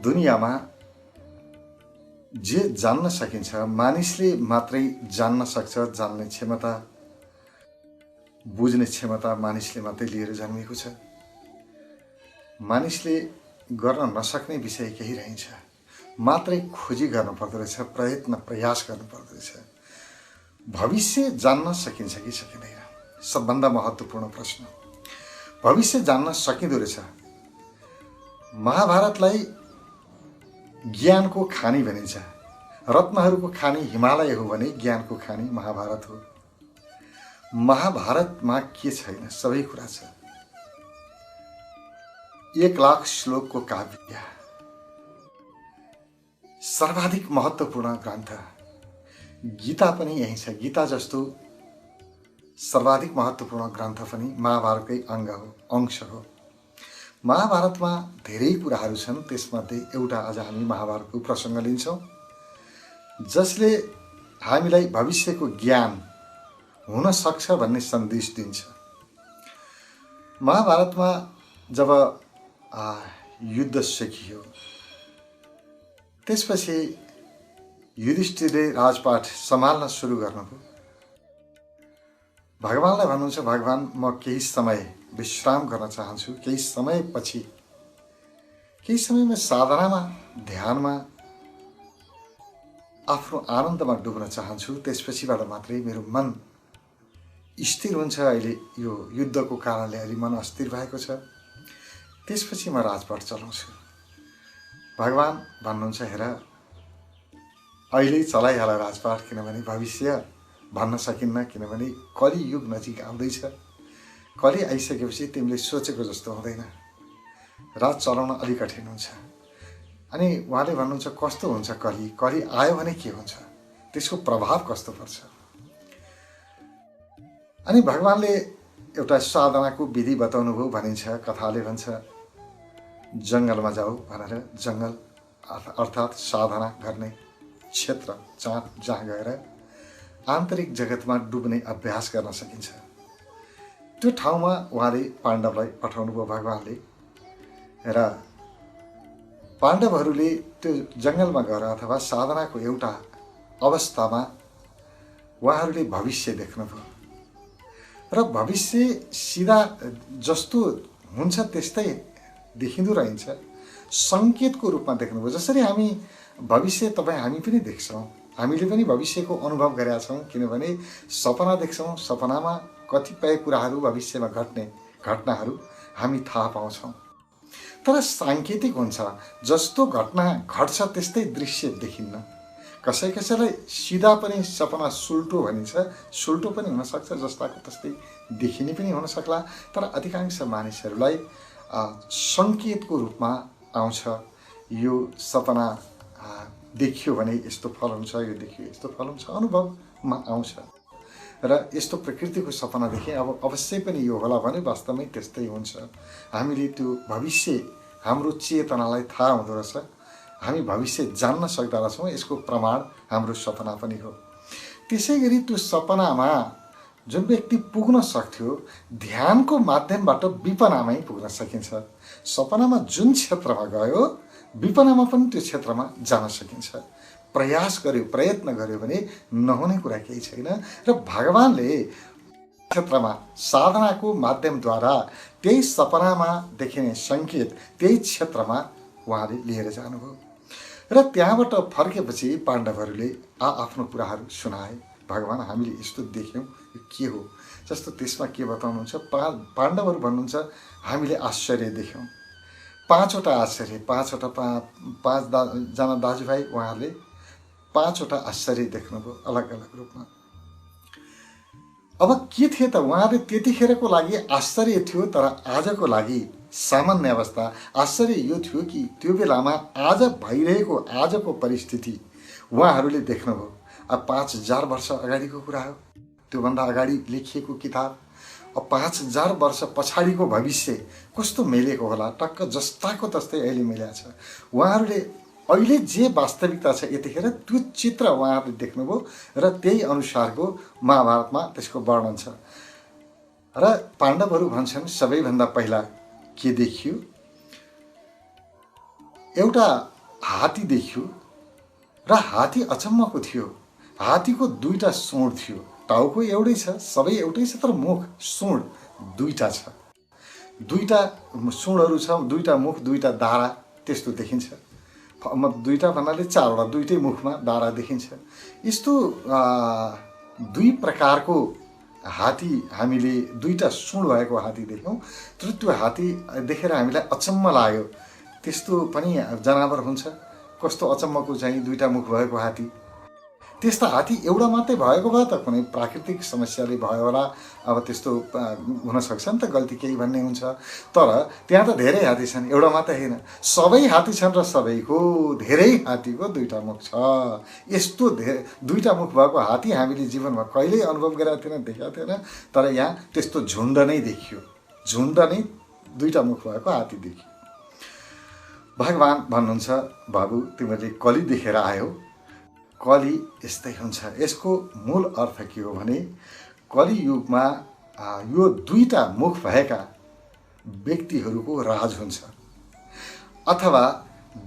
दुनियाँमा जे जान्न सकिन्छ मानिसले मात्रै जान्न सक्छ। जान्ने क्षमता, बुझ्ने क्षमता मानिसले मात्रै लिएर जन्मेको छ। मानिसले गर्न नसक्ने विषय केही रहन्छ, मात्रै खोजी गर्नु पर्दो रहेछ, प्रयास गर्नु पर्दो रहेछ। भविष्य जान्न सकिन्छ कि सकिँदैन? सबभन्दा महत्त्वपूर्ण प्रश्न। भविष्य जान्न सकिँदो रहेछ। महाभारतलाई ज्ञानको खानी भनिन्छ। रत्नहरूको खानी हिमालय हो भने ज्ञानको खानी महाभारत हो। महाभारतमा के छैन? सबै कुरा छ। 1,00,000 श्लोकको काव्य, सर्वाधिक महत्त्वपूर्ण ग्रन्थ। गीता पनि यही छ। गीता जस्तो सर्वाधिक महत्त्वपूर्ण ग्रन्थ पनि महाभारतकै अंश हो। महाभारतमा धेरै कुराहरू छन्। त्यसमध्ये एउटा आज हामी महाभारतको प्रसङ्ग लिन्छौँ, जसले हामीलाई भविष्यको ज्ञान हुन सक्छ भन्ने सन्देश दिन्छ। महाभारतमा जब युद्ध सकियो, त्यसपछि युधिष्ठिरले राजपाट सम्हाल्न सुरु गर्नुभयो। भगवानलाई भन्नुहुन्छ, भगवान म केही समय विश्राम गर्न चाहन्छु। केही समय म साधनामा, ध्यानमा, आफ्नो आनन्दमा डुब्न चाहन्छु। त्यसपछिबाट मात्रै मेरो मन स्थिर हुन्छ। अहिले यो युद्धको कारणले अलि मन अस्थिर भएको छ। त्यसपछि म राजपाट चलाउँछु। भगवान भन्नुहुन्छ, हेर अहिले चलाइहाल राजपाट, किनभने भविष्य भन्न सकिन्न। किनभने कलियुग नजिक आउँदैछ। कली आइसकेपछि तिमीले सोचेको जस्तो हुँदैन। राज चलाउन अलि कठिन हुन्छ। अनि उहाँले भन्नुहुन्छ, कस्तो हुन्छ कली आयो भने के हुन्छ, त्यसको प्रभाव कस्तो पर्छ। अनि भगवानले एउटा साधनाको विधि बताउनु भयो भनिन्छ। कथाले भन्छ, जङ्गलमा जाऊ भनेर। जङ्गल अर्थात् साधना गर्ने क्षेत्र, जहाँ गएर आन्तरिक जगतमा डुब्ने अभ्यास गर्न सकिन्छ। त्यो ठाउँमा उहाँले पाण्डवलाई पठाउनु भयो भगवानले। र पाण्डवहरूले त्यो जङ्गलमा गएर अथवा साधनाको एउटा अवस्थामा उहाँहरूले भविष्य देख्नुभयो। र भविष्य सिधा जस्तो हुन्छ त्यस्तै देखिँदो रहन्छ। सङ्केतको रूपमा देख्नुभयो। जसरी हामी भविष्य हामी पनि देख्छौँ। हामीले पनि भविष्यको अनुभव गरेका छौँ। किनभने सपना देख्छौँ। सपनामा कतिपय कुराहरू, भविष्यमा घट्ने घटनाहरू हामी थाहा पाउँछौँ। तर साङ्केतिक हुन्छ। जस्तो घटना घट्छ त्यस्तै दृश्य देखिन्न। कसैलाई सिधा पनि सपना सुल्टो भनिन्छ। सुल्टो पनि हुनसक्छ, जस्ताको तस्तै देखिने पनि हुन सक्ला। तर अधिकांश मानिसहरूलाई सङ्केतको रूपमा आउँछ। यो सपना देखियो भने यस्तो फल हुन्छ, यो देखियो यस्तो फल हुन्छ, अनुभवमा आउँछ। र यस्तो प्रकृतिको सपना देखेँ, अब अवश्य पनि यो होला भने वास्तवमै त्यस्तै हुन्छ। हामीले त्यो भविष्य, हाम्रो चेतनालाई थाहा हुँदो रहेछ। हामी भविष्य जान्न सक्दा रहेछौँ। यसको प्रमाण हाम्रो सपना पनि हो। त्यसै गरी त्यो सपनामा जुन व्यक्ति पुग्न सक्थ्यो, ध्यानको माध्यमबाट विपनामै पुग्न सकिन्छ। सपनामा जुन क्षेत्रमा गयो, विपनामा पनि त्यो क्षेत्रमा जान सकिन्छ। प्रयास गर्यो, प्रयत्न गर्यो भने नहुने कुरा केही छैन। र भगवानले क्षेत्रमा साधनाको माध्यमद्वारा त्यही सपनामा देखिने सङ्केत त्यही क्षेत्रमा उहाँले लिएर जानुभयो। र त्यहाँबाट फर्केपछि पाण्डवहरूले आफ्नो कुराहरू सुनाए। भगवान, हामीले यस्तो देख्यौँ, यो के हो? जस्तो त्यसमा के बताउनुहुन्छ, पाण्डवहरू भन्नुहुन्छ, हामीले आश्चर्य देख्यौँ। 5वटा आश्चर्य, 5जना दाजुभाइ, उहाँहरूले 5वटा आश्चर्य देख्नुभयो अलग अलग रूपमा। अब के थियो त? उहाँहरूले त्यतिखेरको लागि आश्चर्य थियो, तर आजको लागि सामान्य अवस्था। आश्चर्य यो थियो कि त्यो बेलामा आज भइरहेको आजको परिस्थिति उहाँहरूले देख्नुभयो। अब 5000 वर्ष अगाडिको कुरा हो, त्योभन्दा अगाडि लेखिएको किताब। अब 5000 वर्ष पछाडिको भविष्य कस्तो मिलेको होला? टक्क जस्ताको तस्तै अहिले मिलेको छ। उहाँहरूले अहिले जे वास्तविकता छ यतिखेर त्यो चित्र उहाँहरूले देख्नुभयो र त्यही अनुसारको महाभारतमा त्यसको वर्णन छ। र पाण्डवहरू भन्छन् सबैभन्दा पहिला के देखियो? एउटा हात्ती देखियो र हात्ती अचम्मको थियो। हात्तीको दुईटा सूँड थियो, टाउको एउटै छ, सबै एउटै छ, तर मुख सूँड दुईटा छ। दुईटा सूँडहरू छ, दुईटा मुख, दुईटा दाह्रा त्यस्तो देखिन्छ। दुईटा भन्नाले चारवटा, दुईटै मुखमा दाह्रा देखिन्छ। यस्तो दुई प्रकारको हात्ती हामीले, दुईटा सूँड भएको हात्ती देख्यौँ। तर त्यो हात्ती देखेर हामीलाई अचम्म लाग्यो। त्यस्तो पनि जनावर हुन्छ? कस्तो अचम्मको चाहिँ दुईटा मुख भएको हात्ती। त्यस्ता हात्ती एउटा मात्रै भएको भए त कुनै प्राकृतिक समस्याले भयो होला, अब त्यस्तो हुनसक्छ नि त, गल्ती केही भन्ने हुन्छ। तर त्यहाँ त धेरै हात्ती छन्, एउटा मात्रै होइन, सबै हात्ती छन् र सबैको धेरै हात्तीको दुईटा मुख छ। यस्तो दुईटा मुख भएको हात्ती हामीले जीवनमा कहिल्यै अनुभव गरेका थिएन, देखेका थिएन। तर यहाँ त्यस्तो झुन्ड नै देखियो, झुन्ड नै दुईटा मुख भएको हात्ती देखियो। भगवान भन्नुहुन्छ, बाबु तिमीले कली देखेर आयौ, कली यस्तै हुन्छ। यसको मूल अर्थ के हो भने कलियुगमा यो दुईटा मुख भएका व्यक्तिहरूको राज हुन्छ। अथवा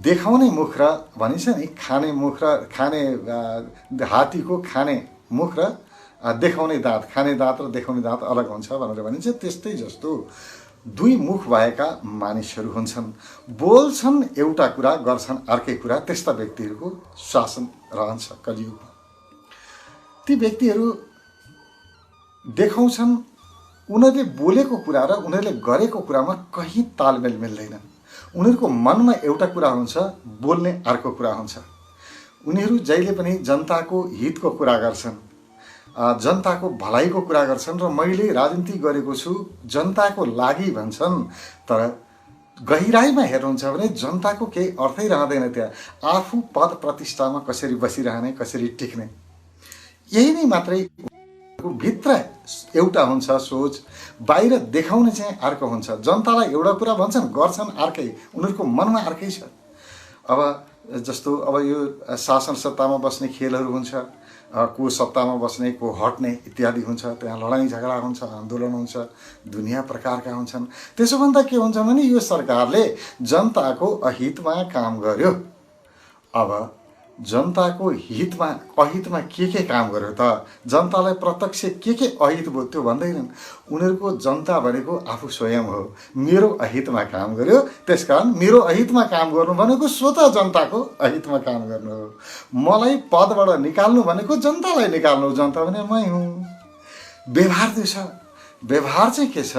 देखाउने मुख र भनिन्छ नि, खाने मुख र खाने हात्तीको खाने मुख र देखाउने दाँत, खाने दाँत र देखाउने दाँत अलग हुन्छ भनेर भनिन्छ। त्यस्तै जस्तो दुई मुख भएका मानिसहरू हुन्छन्, बोल्छन् एउटा कुरा, गर्छन् अर्कै कुरा। त्यस्ता व्यक्तिहरूको शासन रहन्छ कलियुगमा। ती व्यक्तिहरू देखाउँछन्, उनीहरूले बोलेको कुरा र उनीहरूले गरेको कुरामा कहीँ तालमेल मिल्दैन। उनीहरूको मनमा एउटा कुरा हुन्छ, बोल्ने अर्को कुरा हुन्छ। उनीहरू जहिले पनि जनताको हितको कुरा गर्छन्, जनताको भलाइको कुरा गर्छन् र मैले राजनीति गरेको छु जनताको लागि भन्छन्। तर गहिराईमा हेर्नुहुन्छ भने जनताको केही अर्थै रहँदैन त्यहाँ। आफू पद प्रतिष्ठामा कसरी बसिरहने, कसरी टिक्ने, यही नै मात्रै भित्र एउटा हुन्छ सोच, बाहिर देखाउने चाहिँ अर्को हुन्छ। जनतालाई एउटा कुरा भन्छन्, गर्छन् अर्कै, उनीहरूको मनमा अर्कै छ। अब जस्तो अब यो शासन सत्तामा बस्ने खेलहरू हुन्छ, को सत्तामा बस्ने, को हट्ने इत्यादि हुन्छ। त्यहाँ लडाइँ झगडा हुन्छ, आन्दोलन हुन्छ, दुनियाँ प्रकारका हुन्छन्। त्यसो भन्दा के हुन्छ भने यो सरकारले जनताको अहितमा काम गर्यो। अब जनताको हितमा अहितमा के काम गर्यो त? जनतालाई प्रत्यक्ष के अहित भयो त्यो भन्दैनन्। उनीहरूको जनता भनेको आफू स्वयं हो, मेरो अहितमा काम गर्यो, त्यसकारण मेरो अहितमा काम गर्नु भनेको स्वतः जनताको अहितमा काम गर्नु हो। मलाई पदबाट निकाल्नु भनेको जनतालाई निकाल्नु, जनता भने मै हुँ। व्यवहार त्यो छ। व्यवहार चाहिँ के छ?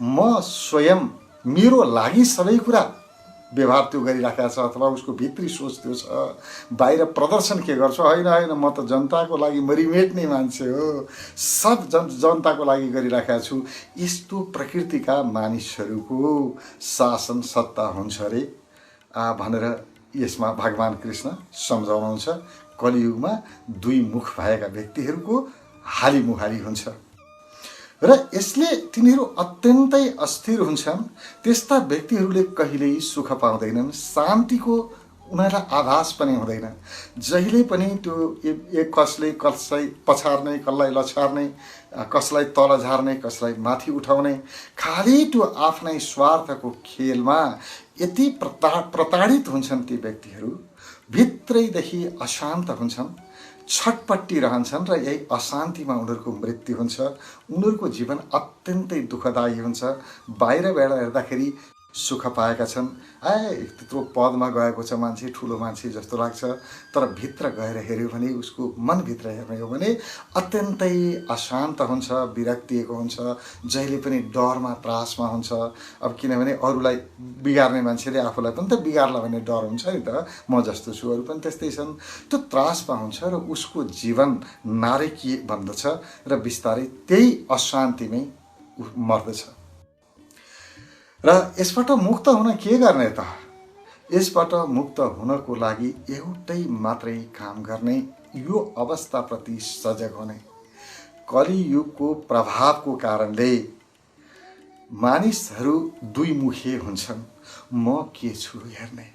म स्वयं मेरो लागि सबै कुरा व्यवहार त्यो गरिराखेको छ, अथवा उसको भित्री सोच त्यो छ। बाहिर प्रदर्शन के गर्छ? होइन, म त जनताको लागि मरिमेट्ने मान्छे हो, सब जनताको लागि गरिराखेको छु। यस्तो प्रकृतिका मानिसहरूको शासन सत्ता हुन्छ अरे भनेर यसमा भगवान कृष्ण सम्झाउनुहुन्छ। कलियुगमा दुई मुख भएका व्यक्तिहरूको हालिमुहाली हुन्छ र यसले तिनीहरू अत्यन्तै अस्थिर हुन्छन्। त्यस्ता व्यक्तिहरूले कहिल्यै सुख पाउँदैनन्, शान्तिको उनीहरूलाई आभास पनि हुँदैन। जहिले पनि त्यो एक कसले कसलाई पछार्ने, कसलाई लछार्ने, कसलाई तल झार्ने, कसलाई माथि उठाउने, खालि त्यो आफ्नै स्वार्थको खेलमा यति प्रताडित हुन्छन् ती व्यक्तिहरू। भित्रैदेखि अशान्त हुन्छन्, छटपट्टि रहन्छन् र यही अशान्तिमा उनीहरूको मृत्यु हुन्छ। उनीहरूको जीवन अत्यन्तै दुःखदायी हुन्छ। बाहिरबाट हेर्दाखेरि सुख पाएका छन्, त्यत्रो पदमा गएको छ मान्छे, ठुलो मान्छे जस्तो लाग्छ। तर भित्र गएर हेऱ्यो भने, उसको मनभित्र हेर्ने हो भने अत्यन्तै अशान्त हुन्छ, विरक्तिएको हुन्छ, जहिले पनि डरमा त्रासमा हुन्छ। अब किनभने अरूलाई बिगार्ने मान्छेले आफूलाई पनि त बिगार्ला भन्ने डर हुन्छ नि त। म जस्तो छु, अरू पनि त्यस्तै छन्। त्यो त्रासमा हुन्छ र उसको जीवन नारकीय बन्दछ र बिस्तारै त्यही अशान्तिमै मर्दछ। र यसबाट मुक्त हुन के गर्ने त? यसबाट मुक्त हुनको लागि एउटै मात्रै काम गर्ने, यो अवस्थाप्रति सजग हुने। कलियुगको प्रभावको कारणले मानिसहरू दुईमुखे हुन्छन्। म के छु हेर्ने,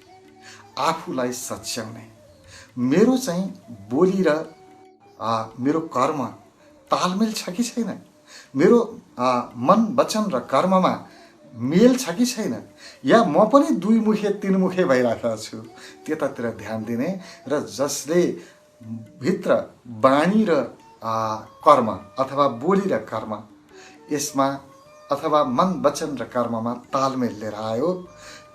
आफूलाई सच्याउने, मेरो चाहिँ बोली र मेरो कर्म तालमेल छ कि छैन, मेरो मन वचन र कर्ममा मेल छ कि छैन, या म पनि दुईमुखे तीनमुखे भइरहेको छु, त्यतातिर ध्यान दिने र जसले भित्र बाणी र कर्म अथवा बोली र कर्म यसमा अथवा मन वचन र कर्ममा तालमेल लिएर आयो,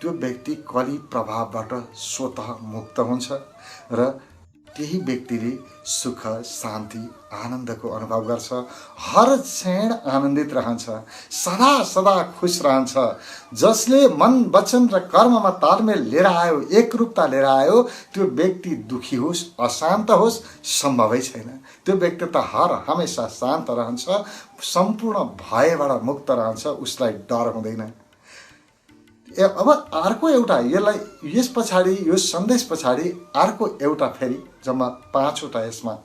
त्यो व्यक्ति कली प्रभावबाट स्वतः मुक्त हुन्छ र त्यही व्यक्तिले सुख शान्ति आनन्दको अनुभव गर्छ, हर क्षण आनन्दित रहन्छ, सदा सदा खुश रहन्छ। जसले मन वचन र कर्ममा तालमेल लिएर आयो, एकरूपता लिएर आयो, त्यो व्यक्ति दुखी होस् अशान्त होस् सम्भवै छैन। त्यो व्यक्ति त हर हमेसा शान्त रहन्छ, सम्पूर्ण भयबाट मुक्त रहन्छ, उसलाई डर हुँदैन। अब अर्को एउटा यस पछाडि यो सन्देश पछाडि अर्को एउटा फेरि जम्मा 5 वटा यसमा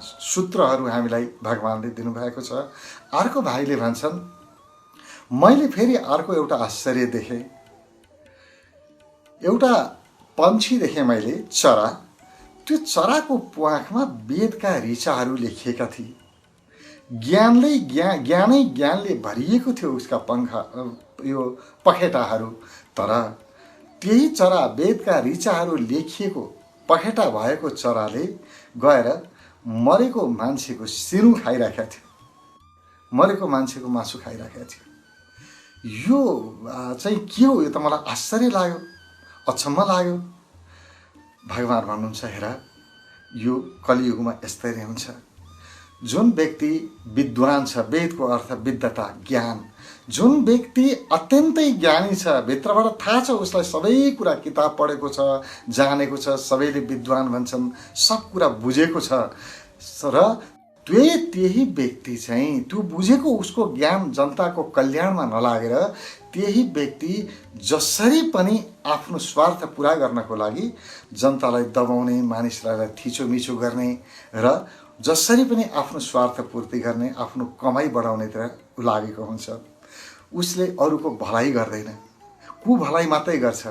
सूत्रहरू हामीलाई भगवानले दिनुभएको छ। अर्को भाइले भन्छन्, मैले फेरि अर्को एउटा आश्चर्य देखेँ। एउटा पन्छी देखेँ मैले, चरा। त्यो चराको प्वाखमा वेदका ऋचाहरू लेखिएका थिए। ज्ञानले भरिएको थियो उसका यो पखेटाहरू। तर त्यही चरा, वेदका ऋचाहरू लेखिएको पखेटा भएको चराले गएर मरेको मान्छेको सिरु खाइराखेको थियो, मरेको मान्छेको मासु खाइराखेको थियो। यो चाहिँ के हो? यो त मलाई आश्चर्य लाग्यो, अचम्म लाग्यो। भगवान भन्नुहुन्छ, हेर, यो कलियुगमा यस्तै नै हुन्छ। जुन व्यक्ति विद्वान छ, वेदको अर्थ विद्वता, ज्ञान, जुन व्यक्ति अत्यन्तै ज्ञानी छ, भित्रबाट थाहा छ उसलाई, सबै कुरा किताब पढेको छ, जानेको छ, सबैले विद्वान भन्छन्, सब कुरा बुझेको छ, र त्यही व्यक्ति चाहिँ त्यो बुझेको उसको ज्ञान जनताको कल्याणमा नलागेर त्यही व्यक्ति जसरी पनि आफ्नो स्वार्थ पुरा गर्नको लागि जनतालाई दबाउने, मानिसलाई थिचोमिचो गर्ने र जसरी पनि आफ्नो स्वार्थ पूर्ति गर्ने, आफ्नो कमाई बढाउनेतिर लागेको हुन्छ। उसले अरूको भलाइ गर्दैन, कुभलाइ मात्रै गर्छ।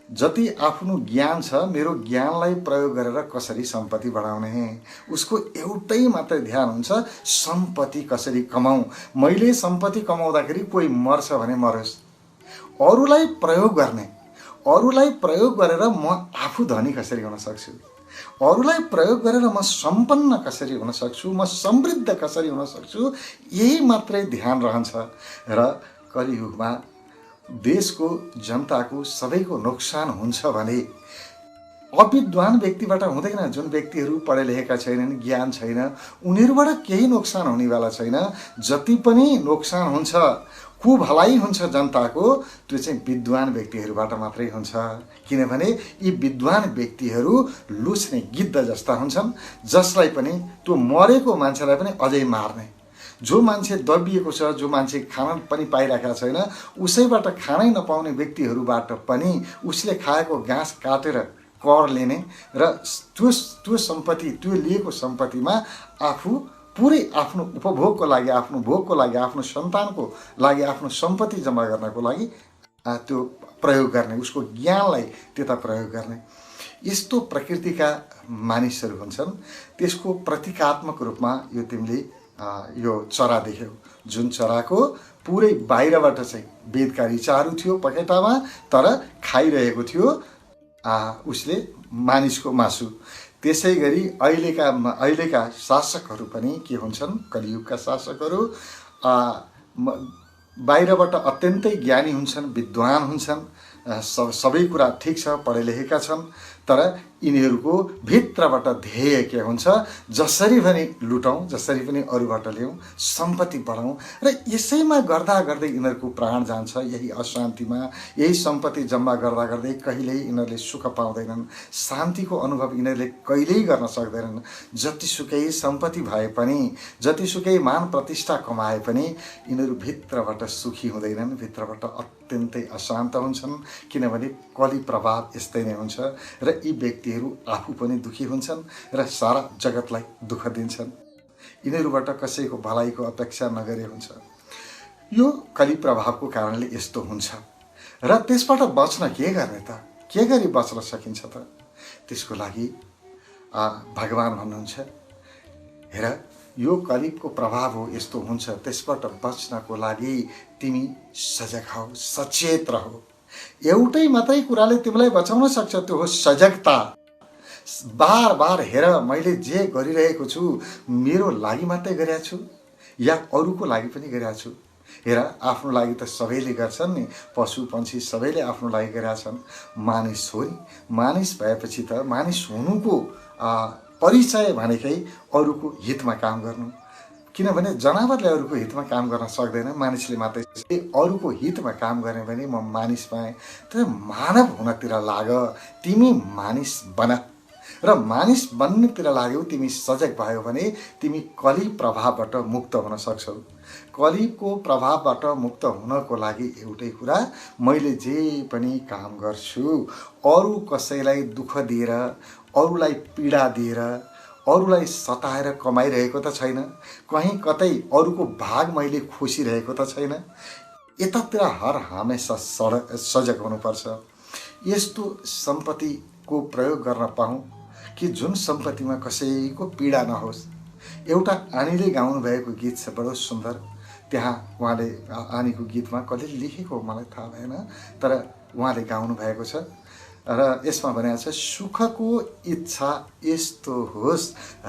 जति आफ्नो ज्ञान छ, मेरो ज्ञानलाई प्रयोग गरेर कसरी सम्पत्ति बढाउने, उसको एउटै मात्रै ध्यान हुन्छ, सम्पत्ति कसरी कमाऊ। मैले सम्पत्ति कमाउँदाखेरि कोही मर्छ भने मरोस्, अरूलाई प्रयोग गर्ने, अरूलाई प्रयोग गरेर म आफू धनी कसरी हुन सक्छु, अरूलाई प्रयोग गरेर म सम्पन्न कसरी हुन सक्छु, म समृद्ध कसरी हुन सक्छु, यही मात्रै ध्यान रहन्छ। र कलियुगमा देशको जनताको सबैको नोक्सान हुन्छ भने अविद्वान व्यक्तिबाट हुँदैन। जुन व्यक्तिहरू पढे लेखेका छैनन्, ज्ञान छैन, उनीहरूबाट केही नोक्सान हुनेवाला छैन। जति पनि नोक्सान हुन्छ, कुभलाइ हुन्छ जनताको, त्यो चाहिँ विद्वान व्यक्तिहरूबाट मात्रै हुन्छ। किनभने यी विद्वान व्यक्तिहरू लुच्ने गिद्ध जस्ता हुन्छन्, जसलाई पनि त्यो मरेको मान्छेलाई पनि अझै मार्ने। जो मान्छे दबिएको छ, जो मान्छे खान पनि पाइरहेका छैन, उसैबाट खानै नपाउने व्यक्तिहरूबाट पनि उसले खाएको घाँस काटेर कर लिने र त्यो सम्पत्ति, त्यो लिएको सम्पत्तिमा आफू पुरै आफ्नो उपभोगको लागि, आफ्नो भोगको लागि, आफ्नो सन्तानको लागि, आफ्नो सम्पत्ति जम्मा गर्नको लागि त्यो प्रयोग गर्ने, उसको ज्ञानलाई त्यता प्रयोग गर्ने। यस्तो प्रकृतिका मानिसहरू हुन्छन्। त्यसको प्रतीकात्मक रूपमा यो तिमीले यो चरा देख्यौ, जुन चराको पुरै बाहिरबाट चाहिँ वेदका ऋचाहरू थियो पखेटामा, तर खाइरहेको थियो उसले मानिसको मासु। त्यसै गरी अहिलेका शासकहरू पनि के हुन्छन्, कलियुगका शासकहरू बाहिरबाट अत्यन्तै ज्ञानी हुन्छन्, विद्वान हुन्छन्, सबै कुरा ठिक छ, पढे लेखेका छन्, तर यिनीहरूको भित्रबाट ध्येय के हुन्छ, जसरी पनि लुटौँ, जसरी पनि अरूबाट ल्याउँ, सम्पत्ति बढाउँ, र यसैमा गर्दा गर्दै यिनीहरूको प्राण जान्छ। यही अशान्तिमा, यही सम्पत्ति जम्मा गर्दा गर्दै कहिल्यै यिनीहरूले सुख पाउँदैनन्, शान्तिको अनुभव यिनीहरूले कहिल्यै गर्न सक्दैनन्। जतिसुकै सम्पत्ति भए पनि, जतिसुकै मान प्रतिष्ठा कमाए पनि यिनीहरू भित्रबाट सुखी हुँदैनन्, भित्रबाट अत्यन्तै अशान्त हुन्छन्। किनभने कली प्रभाव यस्तै नै हुन्छ, र यी व्यक्तिहरू आफू पनि दुखी हुन्छन् र सारा जगतलाई दुःख दिन्छन्। यिनीहरूबाट कसैको भलाइको अपेक्षा नगरे हुन्छ। यो कली प्रभावको कारणले यस्तो हुन्छ। र त्यसबाट बच्न के गर्ने त? के गरी बच्न सकिन्छ त? त्यसको लागि भगवान भन्नुहुन्छ, हेर, यो कलिगको प्रभाव हो, यस्तो हुन्छ, त्यसबाट बच्नको लागि तिमी सजग हौ, सचेत रहो। एउटै मात्रै कुराले तिमीलाई बचाउन सक्छ, त्यो हो सजगता। बार बार हेर, मैले जे गरिरहेको छु मेरो लागि मात्रै गरेको छु या अरूको लागि पनि गरेको छु। हेर, आफ्नो लागि त सबैले गर्छन् नि, पशु पन्छी सबैले आफ्नो लागि गरेका छन्। मानिस हो नि, मानिस भएपछि त मानिस हुनुको परिचय भनेकै अरूको हितमा काम गर्नु। किनभने जनावरले अरूको हितमा काम गर्न सक्दैन, मानिसले मात्रै अरूको हितमा काम गर्ने भने म मानिस पाएँ। तर मानव हुनतिर लाग, तिमी मानिस बन। र मानिस बन्नेतिर लाग्यौ, तिमी सजग भयो भने तिमी कली प्रभावबाट मुक्त हुन सक्छौ। कलीको प्रभावबाट मुक्त हुनको लागि एउटै कुरा, मैले जे पनि काम गर्छु अरू कसैलाई दुःख दिएर, अरूलाई पीडा दिएर, अरूलाई सताएर कमाइरहेको त छैन, कहीँ कतै अरूको भाग मैले खोसिरहेको त छैन। यतातिर हर हमेसा सजग हुनुपर्छ। यस्तो सम्पत्तिको प्रयोग गर्न पाऊँ कि जुन सम्पत्तिमा कसैको पीडा नहोस्। एउटा आनीले गाउनु भएको गीत छ, बडो सुन्दर। त्यहाँ उहाँले आनीको गीतमा कसले लेखेको मलाई थाहा भएन, तर उहाँले गाउनु भएको छ र यसमा भनेको छ, सुखको इच्छा यस्तो होस्,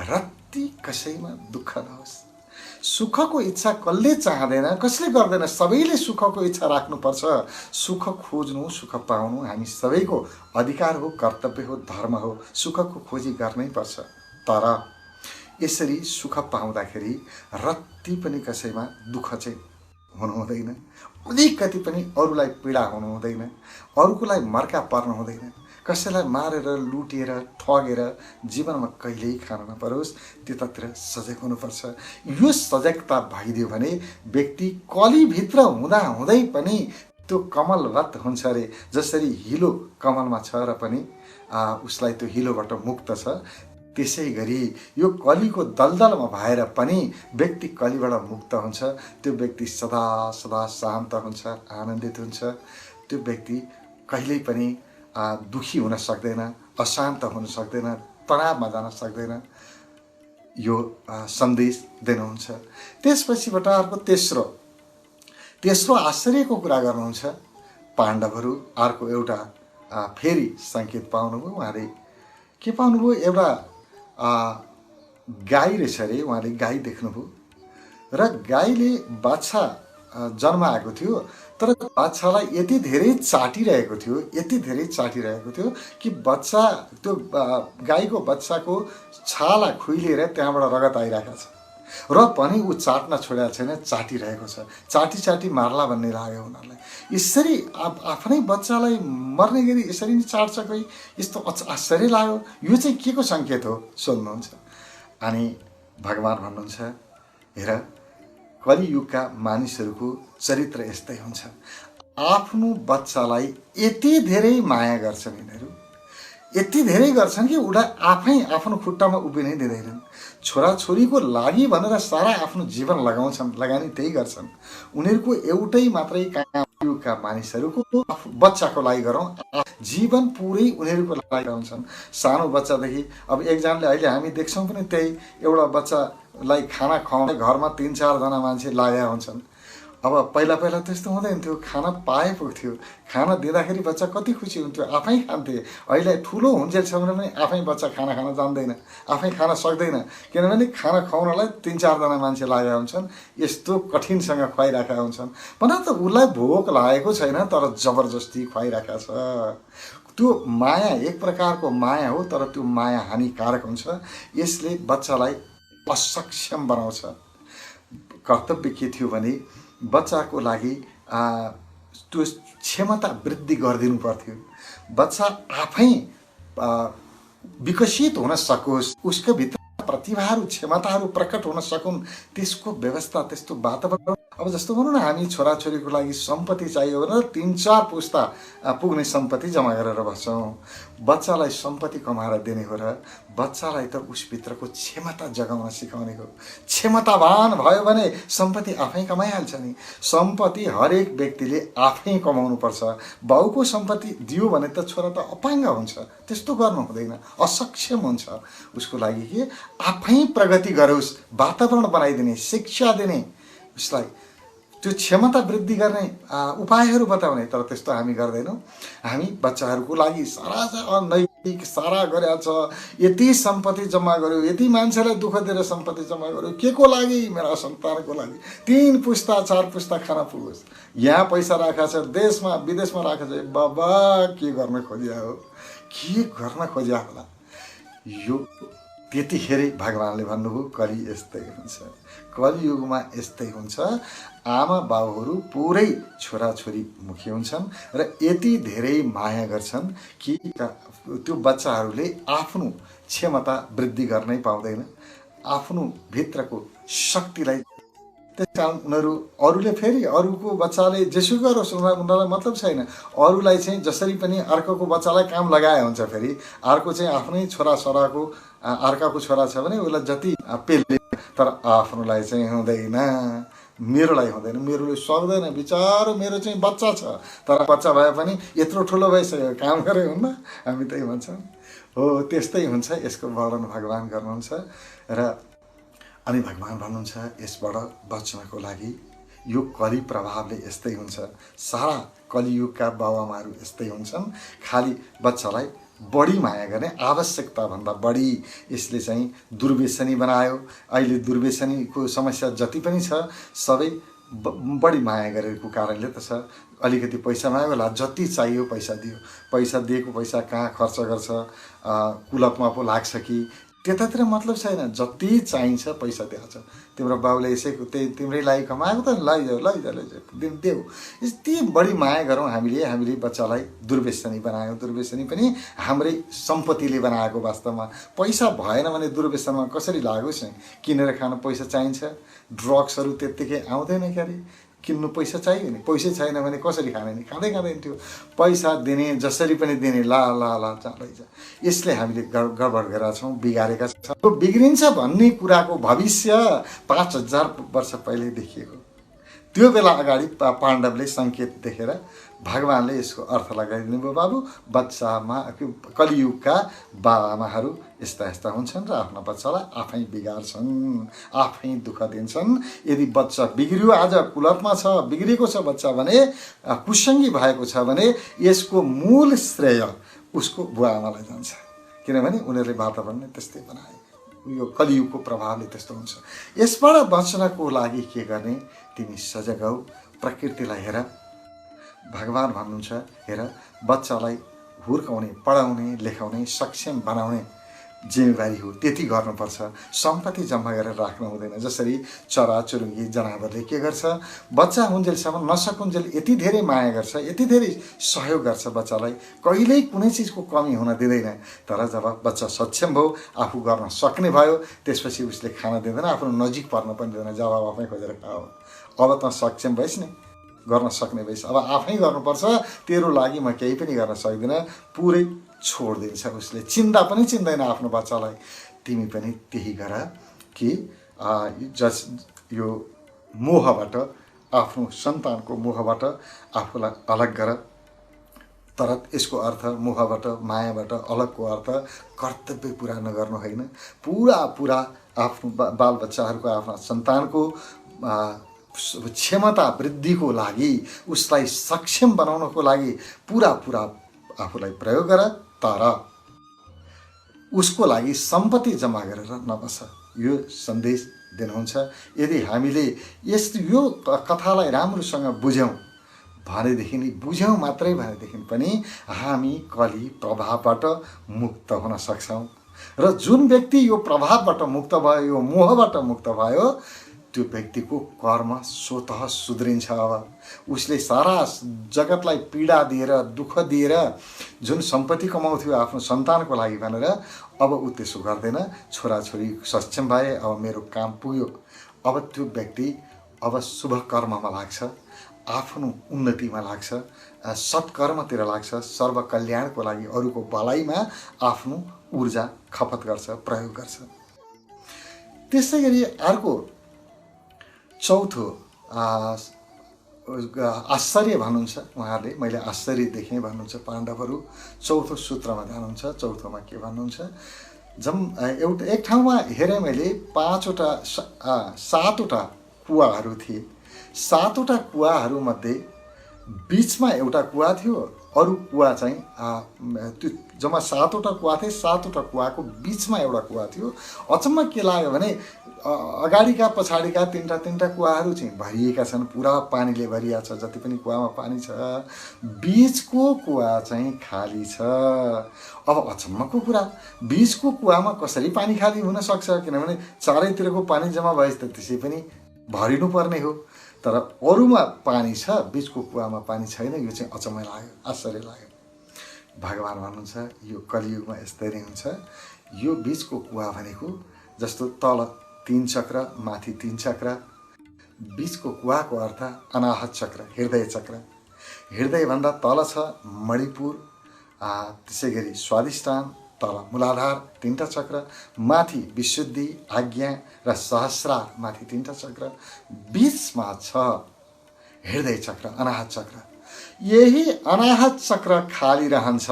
रत्ती कसैमा दुःख नहोस्। सुखको इच्छा कसले चाहँदैन, कसले गर्दैन, सबैले सुखको इच्छा राख्नुपर्छ। सुख खोज्नु, सुख पाउनु हामी सबैको अधिकार हो, कर्तव्य हो, धर्म हो। सुखको खोजी गर्नै पर्छ। तर यसरी सुख पाउँदाखेरि रत्ती पनि कसैमा दुःख चाहिँ हुनु हुँदैन, अलिकति पनि अरूलाई पीडा हुनु हुँदैन, अरूको लागि मर्का पर्नु हुँदैन, कसैलाई मारेर लुटेर ठगेर जीवनमा कहिल्यै खान नपरोस्। त्यतातिर सजग हुनुपर्छ। यो सजगता भइदियो भने व्यक्ति कलीभित्र हुँदा हुँदै पनि त्यो कमलवत हुन्छ अरे। जसरी हिलो कमलमा छ र पनि उसलाई त्यो हिलोबाट मुक्त छ, त्यसै गरी यो कलीको दलदलमा भएर पनि व्यक्ति कलीबाट मुक्त हुन्छ। त्यो व्यक्ति सदा सदा शान्त हुन्छ, आनन्दित हुन्छ। त्यो व्यक्ति कहिल्यै पनि दुखी हुन सक्दैन, अशान्त हुन सक्दैन, तनावमा जान सक्दैन। यो सन्देश दिनुहुन्छ। त्यसपछिबाट अर्को तेस्रो आश्चर्यको कुरा गर्नुहुन्छ पाण्डवहरू। अर्को एउटा फेरि सङ्केत पाउनुभयो उहाँले। के पाउनुभयो? एउटा गाई रहेछ अरे। उहाँले गाई देख्नुभयो र गाईले बाछा जन्माएको थियो, तर बाछालाई यति धेरै चाटिरहेको थियो कि बच्चा, त्यो गाईको बच्चाको छाला खुइलिएर त्यहाँबाट रगत आइरहेको छ र पनि ऊ चाट्न छोडेको छैन, चाटिरहेको छ। चाटी मार्ला भन्ने लाग्यो उनीहरूलाई। यसरी आफ्नै बच्चालाई मर्ने गरी यसरी नै चाट्छ कोही, यस्तो आश्चर्य लाग्यो। यो चाहिँ के को सङ्केत हो सोध्नुहुन्छ। अनि भगवान् भन्नुहुन्छ, हेर, कलियुगका मानिसहरूको चरित्र यस्तै हुन्छ। आफ्नो बच्चालाई यति धेरै माया गर्छन् यिनीहरू, यति धेरै गर्छन् कि उसलाई आफै आफ्नो खुट्टामा उभिनै दिँदैनन्। छोराछोरीको लागि भनेर सारा आफ्नो जीवन लगानी त्यही गर्छन्। उनीहरूको एउटै मात्रै काम, युगका मानिसहरूको बच्चाको लागि गरौँ, जीवन पुरै उनीहरूको लागि हुन्छन्। सानो बच्चादेखि अब एकजनाले अहिले हामी देख्छौँ पनि त्यही, एउटा बच्चालाई खाना खुवाउने घरमा 3-4 जना मान्छे लागेका हुन्छन्। अब पहिला त्यस्तो हुँदैन थियो, खाना पाए पुग्थ्यो। खाना दिँदाखेरि बच्चा कति खुसी हुन्थ्यो, आफै खान्थे। अहिले ठुलो हुन्जेलसम्म पनि आफै बच्चा खाना खान जान्दैन, आफै खान सक्दैन। किनभने खाना खुवाउनलाई 3-4 जना मान्छे लागेका हुन्छन्, यस्तो कठिनसँग खुवाइरहेका हुन्छन्। भन त उसलाई भोक लागेको छैन, तर जबरजस्ती खुवाइरहेका छ। त्यो माया एक प्रकारको माया हो, तर त्यो माया हानिकारक हुन्छ। यसले बच्चालाई असक्षम बनाउँछ। कर्तव्य के थियो भने बच्चाको लागि त्यो क्षमता वृद्धि गरिदिनु पर्थ्यो। बच्चा आफै विकसित हुन सकोस्, उसको भित्र प्रतिभाहरू क्षमताहरू प्रकट हुन सकुन्, त्यसको व्यवस्था, त्यस्तो वातावरण अब जस्तो भनौँ न, हामी छोराछोरीको लागि सम्पत्ति चाहियो भने 3-4 पुस्ता पुग्ने सम्पत्ति जम्मा गरेर बस्छौँ। बच्चालाई सम्पत्ति कमाएर दिने हो र बच्चालाई त उसभित्रको क्षमता जगाउन सिकाउने हो। क्षमतावान भयो भने सम्पत्ति आफै कमाइहाल्छ नि। सम्पत्ति हरेक व्यक्तिले आफै कमाउनुपर्छ। बाउको सम्पत्ति दियो भने त छोरा त अपाङ्ग हुन्छ, त्यस्तो गर्नु हुँदैन, असक्षम हुन्छ। उसको लागि के आफै प्रगति गरोस्, वातावरण बनाइदिने, शिक्षा दिने, उसलाई त्यो क्षमता वृद्धि गर्ने उपायहरू बताउने। तर त्यस्तो हामी गर्दैनौँ। हामी बच्चाहरूको लागि सारा अनैतिक सारा गरेका छ, यति सम्पत्ति जम्मा गर्यो, यति मान्छेलाई दुःख दिएर सम्पत्ति जम्मा गर्यो, के को लागि? मेरा सन्तानको लागि। 3 पुस्ता 4 पुस्ता खान पुगोस्। यहाँ पैसा राखेको छ, देशमा विदेशमा राखेको छ, बाबा के गर्न खोजिया हो, के गर्न खोजिया होला? यो त्यतिखेरै भगवानले भन्नुभयो कलि यस्तै हुन्छ, कलियुगमा यस्तै हुन्छ। आमा बाउहरू पुरै छोराछोरी मुखी हुन्छन् र यति धेरै माया गर्छन् कि त्यो बच्चाहरूले आफ्नो क्षमता वृद्धि गर्नै पाउँदैन, आफ्नो भित्रको शक्तिलाई। त्यस कारण उनीहरू अरूले फेरि अरूको बच्चाले जेसु गरोस्, उनीहरूलाई मतलब छैन। अरूलाई चाहिँ जसरी पनि अर्कोको बच्चालाई काम लगाए हुन्छ, फेरि अर्को चाहिँ आफ्नै छोराछोराको अर्काको छोरा छ भने उसलाई जति पेल्ने, तर आफ्नोलाई चाहिँ हुँदैन, मेरोलाई हुँदैन, मेरोले सक्दैन, बिचारो मेरो चाहिँ बच्चा छ। तर बच्चा भए पनि यत्रो ठुलो भइसक्यो, काम गरे हुन्न, हामी त्यही भन्छौँ। हो त्यस्तै हुन्छ, यसको वर्णन भगवान गर्नुहुन्छ। र अनि भगवान भन्नुहुन्छ यसबाट बच्नको लागि यो कलि प्रभावले यस्तै हुन्छ। सारा कलियुगका बाबुआमाहरू यस्तै हुन्छन्। खालि बच्चालाई बढी माया गर्ने, आवश्यकताभन्दा बढी यसले चाहिँ दुर्व्यसनी बनायो। अहिले दुर्व्यसनीको समस्या जति पनि छ सबै बढी माया गरेको कारणले त छ। अलिकति पैसा माग्यो होला, जति चाहियो पैसा दियो, पैसा दिएको पैसा कहाँ खर्च गर्छ, कुलपमा पो लाग्छ कि त्यतातिर मतलब छैन। जति चाहिन्छ पैसा दिएछ, तिम्रो बाउले यसैको त्यही तिम्रै लागि कमाएको त, लैजाऊ देऊ। यति बढी माया गरौँ हामीले बच्चालाई दुर्व्यसनी बनायौँ। दुर्व्यसनी पनि हाम्रै सम्पत्तिले बनाएको। वास्तवमा पैसा भएन भने दुर्व्यसनमा कसरी लागोस् नि? किनेर खान पैसा चाहिन्छ, ड्रग्सहरू त्यत्तिकै आउँदैन क्यारे, किन्नु पैसा चाहियो नि। पैसै छैन भने कसरी खाने नि? खाँदैन त्यो। पैसा दिने, जसरी पनि दिने, ला लैजा। यसले हामीले गडबड गरेका छौँ, बिगारेका छौँ। बिग्रिन्छ भन्ने कुराको भविष्य 5000 वर्ष पहिले देखिएको। त्यो बेला अगाडि पाण्डवले सङ्केत देखेर भगवानले यसको अर्थ लगाइदिनु भयो। बाबु, बच्चामा कलियुगका बाबाआमाहरू यस्ता हुन्छन् र आफ्ना बच्चालाई आफै बिगार्छन्, आफै दुःख दिन्छन्। यदि बच्चा बिग्रियो, आज कुलतमा छ, बिग्रिएको छ बच्चा भने, कुसङ्गी भएको छ भने यसको मूल श्रेय उसको बुवाआमालाई जान्छ। किनभने उनीहरूले वातावरण नै त्यस्तै बनाए। यो कलियुगको प्रभावले त्यस्तो हुन्छ। यसबाट बच्नको लागि के गर्ने? तिमी सजग हौ, प्रकृतिलाई हेर। भगवान भन्नुहुन्छ हेर, बच्चालाई हुर्काउने, पढाउने, लेखाउने, सक्षम बनाउने जिम्मेवारी हो, त्यति गर्नुपर्छ। सम्पत्ति जम्मा गरेर राख्नु हुँदैन। जसरी चराचुरुङ्गी जनावरले के गर्छ, बच्चा हुन्जेलसम्म नसकुन्जेल यति धेरै माया गर्छ, यति धेरै सहयोग गर्छ बच्चालाई, कहिल्यै कुनै चिजको कमी हुन दिँदैन। तर जब बच्चा सक्षम भयो, आफू गर्न सक्ने भयो, त्यसपछि उसले खान दिँदैन, आफ्नो नजिक पर्न पनि दिँदैन, जवाब आफै खोजेर खाऊ। अब त सक्षम भइस् नि, गर्न सक्ने भइस्, अब आफै गर्नुपर्छ, तेरो लागि म केही पनि गर्न सक्दिनँ, पुरै छोडिदिन्छ उसले। चिन्ता पनि चिन्दैन आफ्नो बच्चालाई। तिमी पनि त्यही गर कि यो मोहबाट, आफ्नो सन्तानको मोहबाट आफूलाई अलग गर। तर यसको अर्थ मोहबाट, मायाबाट अलगको अर्थ कर्तव्य पुरा नगर्नु होइन। पुरा आफ्नो बालबच्चाहरूको, आफ्ना सन्तानको क्षमता वृद्धिको लागि, उसलाई सक्षम बनाउनको लागि पुरा आफूलाई प्रयोग गर। तर उसको लागि सम्पत्ति जम्मा गरेर नबस। यो सन्देश दिनुहुन्छ। यदि हामीले यो कथालाई राम्रोसँग बुझ्यौँ मात्रै भनेदेखि पनि हामी कलि प्रभावबाट मुक्त हुन सक्छौँ। र जुन व्यक्ति यो प्रभावबाट मुक्त भयो, यो मोहबाट मुक्त भयो, त्यो व्यक्तिको कर्म स्वतः सुध्रिन्छ। अब उसले सारा जगतलाई पीडा दिएर, दुःख दिएर जुन सम्पत्ति कमाउँथ्यो आफ्नो सन्तानको लागि भनेर, अब ऊ त्यसो गर्दैन। छोराछोरी सक्षम भए, अब मेरो काम पुग्यो। अब त्यो व्यक्ति अब शुभ कर्ममा लाग्छ, आफ्नो उन्नतिमा लाग्छ, सत्कर्मतिर लाग्छ, सर्व कल्याणको लागि अरूको भलाइमा आफ्नो ऊर्जा खपत गर्छ, प्रयोग गर्छ। त्यसै गरी अर्को चौथो आश्चर्य भन्नुहुन्छ उहाँहरूले, मैले आश्चर्य देखेँ भन्नुहुन्छ पाण्डवहरू। चौथो सूत्रमा जानुहुन्छ, चौथोमा के भन्नुहुन्छ, एक ठाउँमा हेरेँ मैले 7वटा कुवाहरू थिए। 7वटा कुवाहरूमध्ये बिचमा एउटा कुवा थियो, अरू कुवा चाहिँ त्यो जम्मा 7वटा कुवा थिए, 7वटा कुवाको बिचमा एउटा कुवा थियो। अचम्म के लाग्यो भने अगाडिका पछाडिका तिनवटा कुवाहरू चाहिँ भरिएका छन्, पुरा पानीले भरिया छ, जति पनि कुवामा पानी छ, बिचको कुवा चाहिँ खाली छ। अब अचम्मको कुरा, बिचको कुवामा कसरी पानी खाली हुन सक्छ? किनभने चारैतिरको पानी जम्मा भएछ त त्यसै पनि भरिनु पर्ने हो, तर अरूमा पानी छ, बिचको कुवामा पानी छैन। यो चाहिँ अचम्म लाग्यो, आश्चर्य लाग्यो। भगवान् भन्नुहुन्छ यो कलियुगमा यस्तै नै हुन्छ। यो बिचको कुवा भनेको जस्तो तल 3 चक्र, माथि 3 चक्र, बिचको कुवाको अर्थ अनाहत चक्र, हृदय चक्र। हृदयभन्दा तल छ मणिपुर, त्यसै गरी स्वादिष्ठान, तल मूलाधार 3टा चक्र, माथि विशुद्धि, आज्ञा र सहस्रार, माथि 3टा चक्र, बिचमा छ हृदय चक्र, अनाहत चक्र। यही अनाहत चक्र खाली रहन्छ,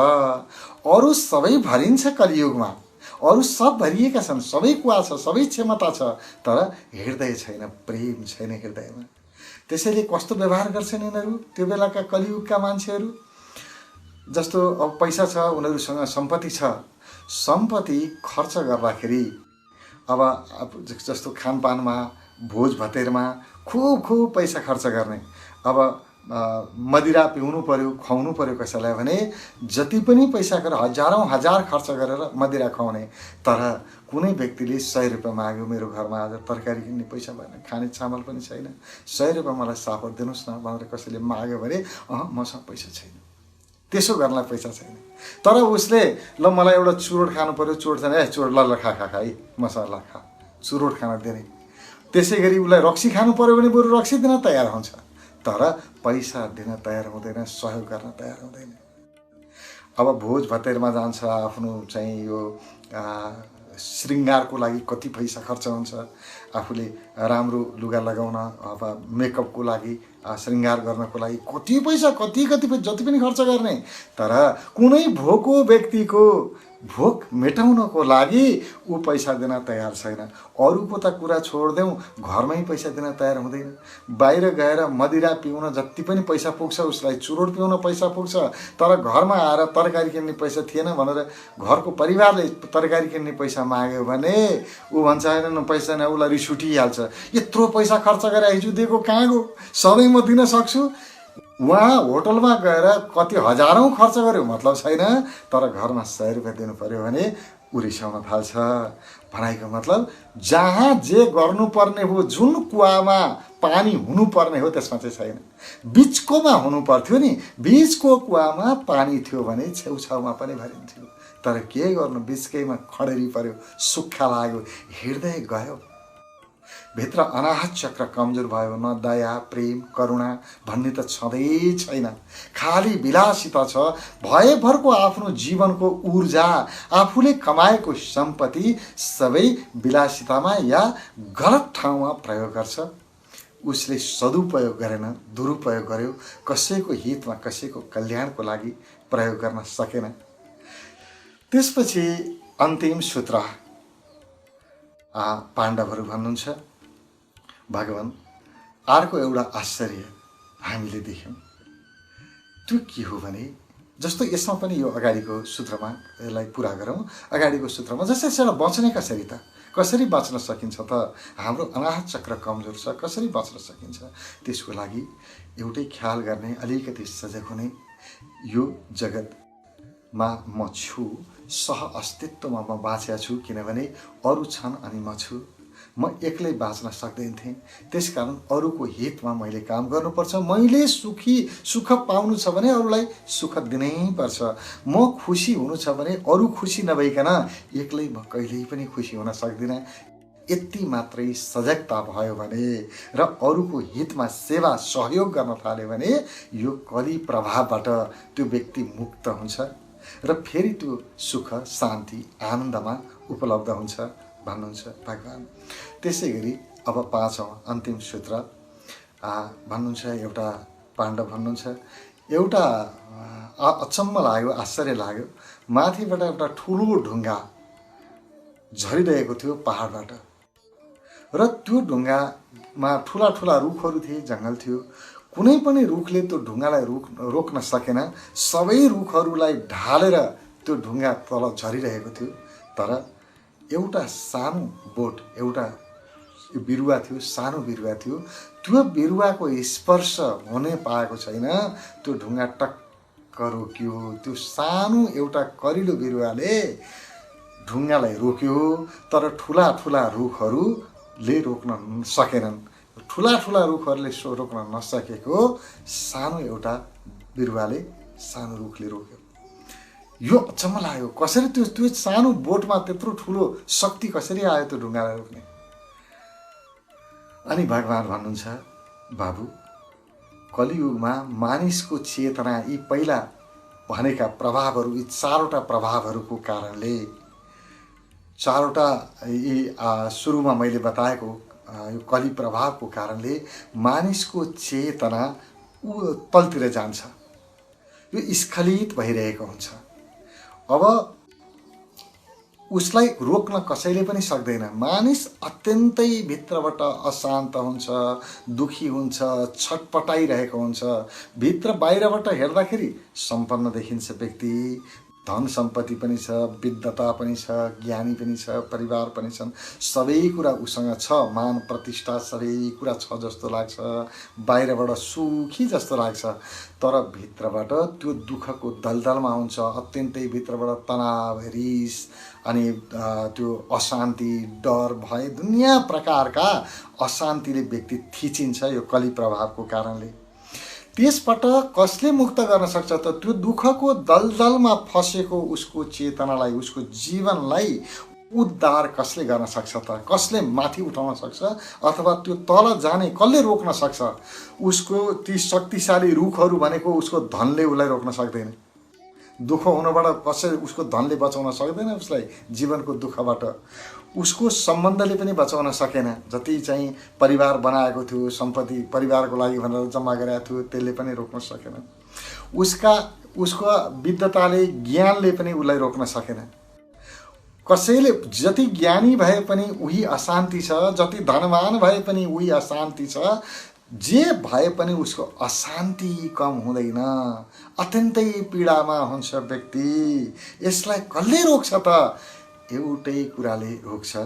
अरू सबै भरिन्छ कलियुगमा, अरू सब भरिएका छन्, सबै कुवा छ, सबै क्षमता छ, तर हृदय छैन, प्रेम छैन हृदयमा। त्यसैले कस्तो व्यवहार गर्छन् यिनीहरू त्यो बेलाका कलियुगका मान्छेहरू? जस्तो अब पैसा छ, उनीहरूसँग सम्पत्ति छ, सम्पत्ति खर्च गर्दाखेरि अब जस्तो खानपानमा, भोज भतेरमा खूब पैसा खर्च गर्ने। अब मदिरा पिउनु पर्यो, खुवाउनु पर्यो कसैलाई भने जति पनि पैसा गरेर हजारौँ हजार खर्च गरेर मदिरा खुवाउने। तर कुनै व्यक्तिले 100 रुपियाँ माग्यो, मेरो घरमा आज तरकारी किन्ने पैसा भएन, खाने चामल पनि छैन, 100 रुपियाँ मलाई सापर दिनुहोस् न भनेर कसैले माग्यो भने मसँग पैसा छैन, त्यसो गर्नलाई पैसा छैन। तर उसले ल मलाई एउटा चुरोट खानु पर्यो, चुरोट छैन, चुरोट ल खा है मसँग, ल खा, चुरोट खान दिने। त्यसै गरी उसलाई रक्सी खानु पर्यो भने बरु रक्सी दिन तयार हुन्छ, तर पैसा दिन तयार हुँदैन, सहयोग गर्न तयार हुँदैन। अब भोज भतेरमा जान्छ, आफ्नो चाहिँ यो श्रृङ्गारको लागि कति पैसा खर्च हुन्छ, आफूले राम्रो लुगा लगाउन, अब मेकअपको लागि, श्रृङ्गार गर्नको लागि कति पैसा, कति जति पनि खर्च गर्ने। तर कुनै भोको व्यक्तिको भोक मेटाउनको लागि ऊ पैसा दिन तयार छैन। अरूको त कुरा छोडिदेऊ, घरमै पैसा दिन तयार हुँदैन। बाहिर गएर मदिरा पिउन जति पनि पैसा पुग्छ, उसलाई चुरोट पिउन पैसा पुग्छ, तर घरमा आएर तरकारी किन्ने पैसा थिएन भनेर घरको परिवारले तरकारी किन्ने पैसा माग्यो भने ऊ भन्छ होइन पैसा नै, उसलाई रिस उठिहाल्छ। यत्रो पैसा खर्च गरेर हिजो दिएको कहाँ गयो, सधैँ म दिन सक्छु। उहाँ होटलमा गएर कति हजारौँ खर्च गर्यो मतलब छैन, तर घरमा 100 रुपियाँ दिनु पर्यो भने ऊ रिसाउन थाल्छ। भनाइको मतलब जहाँ जे गर्नुपर्ने हो, जुन कुवामा पानी हुनुपर्ने हो त्यसमा चाहिँ छैन, बिचकोमा हुनु पर्थ्यो नि। बिचको कुवामा पानी थियो भने छेउछाउमा पनि भरिन्थ्यो, तर के गर्नु, बिचकैमा खडेरी पर्यो, सुक्खा लाग्यो, हृदय गयो, भित्र अनाहत चक्र कमजोर भयो। न दया, प्रेम, करुणा भन्ने त छँदै छैन, खाली विलासिता छ। भएभरको आफ्नो जीवनको ऊर्जा, आफूले कमाएको सम्पत्ति सबै विलासितामा या गलत ठाउँमा प्रयोग गर्छ। उसले सदुपयोग गरेन, दुरुपयोग गर्यो, कसैको हितमा, कसैको कल्याणको लागि प्रयोग गर्न सकेन। त्यसपछि अन्तिम सूत्र पाण्डवहरू भन्नुहुन्छ, भगवान् अर्को एउटा आश्चर्य हामीले देख्यौँ। त्यो के हो भने, जस्तो यसमा पनि यो अगाडिको सूत्रमा यसलाई पुरा गरौँ। अगाडिको सूत्रमा जस्तै यसबाट बच्ने कसरी बाँच्न सकिन्छ त, हाम्रो अनाहत चक्र कमजोर छ, कसरी बाँच्न सकिन्छ, त्यसको लागि एउटै ख्याल गर्ने, अलिकति सजग हुने। यो जगतमा म छु, सह अस्तित्वमा म बाँचेको छु, किनभने अरू छन् अनि म छु। म एक्लै बाँच्न सक्दैन थिएँ, त्यसकारण अरूको हितमा मैले काम गर्नुपर्छ। मैले सुख पाउनु छ भने अरूलाई सुख दिनै पर्छ। म खुसी हुनु छ भने अरू खुसी नभइकन एक्लै म कहिल्यै पनि खुसी हुन सक्दिनँ। यति मात्रै सजगता भयो भने र अरूको हितमा सेवा सहयोग गर्न थाल्यो भने यो कली प्रभावबाट त्यो व्यक्ति मुक्त हुन्छ र फेरि त्यो सुख शान्ति आनन्दमा उपलब्ध हुन्छ भन्नुहुन्छ भगवान। त्यसै गरी अब 5औं अन्तिम सूत्र भन्नुहुन्छ, एउटा पाण्डव भन्नुहुन्छ, एउटा अचम्म लाग्यो, आश्चर्य लाग्यो। माथिबाट एउटा ठुलो ढुङ्गा झरिरहेको थियो पहाडबाट र त्यो ढुङ्गामा ठुला ठुला रुखहरू थिए, जङ्गल थियो। कुनै पनि रुखले त्यो ढुङ्गालाई रोक्न सकेन। सबै रुखहरूलाई ढालेर त्यो ढुङ्गा तल झरिरहेको थियो। तर एउटा सानो बोट, एउटा बिरुवा थियो, सानो बिरुवा थियो। त्यो बिरुवाको स्पर्श हुनै पाएको छैन। त्यो ढुङ्गा टक्क रोक्यो। त्यो सानो एउटा करिलो बिरुवाले ढुङ्गालाई रोक्यो, तर ठुला ठुला रुखहरूले रोक्न सकेनन्। ठुला ठुला रुखहरूले रोक्न नसकेको सानो एउटा बिरुवाले, सानो रुखले रोक्यो। यो अचम्म लाग्यो, कसरी त्यो सानो बोटमा त्यत्रो ठुलो शक्ति कसरी आयो त्यो ढुङ्गालाई रोक्ने। अनि भगवान भन्नुहुन्छ, बाबु, कलियुगमा मानिसको चेतना यी पहिला भनेका प्रभावहरू, यी 4वटा प्रभावहरूको कारणले, 4वटा यी सुरुमा मैले बताएको यो कली प्रभावको कारणले मानिसको चेतना तलतिर जान्छ, यो स्खलित भइरहेको हुन्छ। अब उसलाई रोक्न कसैले पनि सक्दैन। मानिस अत्यन्तै भित्रबाट अशान्त हुन्छ, दुखी हुन्छ, छटपटाइरहेको हुन्छ। भित्र बाहिरबाट हेर्दाखेरि सम्पन्न देखिन्छ व्यक्ति, धन सम्पत्ति पनि छ, विद्वता पनि छ, ज्ञानी पनि छ, परिवार पनि छन्, सबै कुरा उसँग छ, मान प्रतिष्ठा सबै कुरा छ जस्तो लाग्छ, बाहिरबाट सुखी जस्तो लाग्छ। तर भित्रबाट त्यो दुःखको दलदलमा हुन्छ। अत्यन्तै भित्रबाट तनाव, रिस, अनि त्यो अशान्ति, डर, भय, दुनिया प्रकारका अशान्तिले व्यक्ति थिचिन्छ यो कली प्रभावको कारणले। त्यसबाट कसले मुक्त गर्न सक्छ त? त्यो दुःखको दलदलमा फसेको उसको चेतनालाई, उसको जीवनलाई उद्धार कसले गर्न सक्छ त? कसले माथि उठाउन सक्छ? अथवा त्यो तल जाने कसले रोक्न सक्छ? उसको ती शक्तिशाली रुखहरू भनेको उसको धनले उसलाई रोक्न सक्दैन। दुःख हुनबाट कसै उसको धनले बचाउन सक्दैन उसलाई जीवनको दुःखबाट। उसको सम्बन्धले पनि बचाउन सकेन। जति चाहिँ परिवार बनाएको थियो, सम्पत्ति परिवारको लागि भनेर जम्मा गरेको थियो, त्यसले पनि रोक्न सकेन। उसको विद्वताले, ज्ञानले पनि उसलाई रोक्न सकेन। कसैले जति ज्ञानी भए पनि उही अशान्ति छ, जति धनवान भए पनि उही अशान्ति छ। जे भए पनि उसको अशान्ति कम हुँदैन, अत्यन्तै पीडामा हुन्छ व्यक्ति। यसलाई कसले रोक्छ त? एउटै कुराले रोक्छ।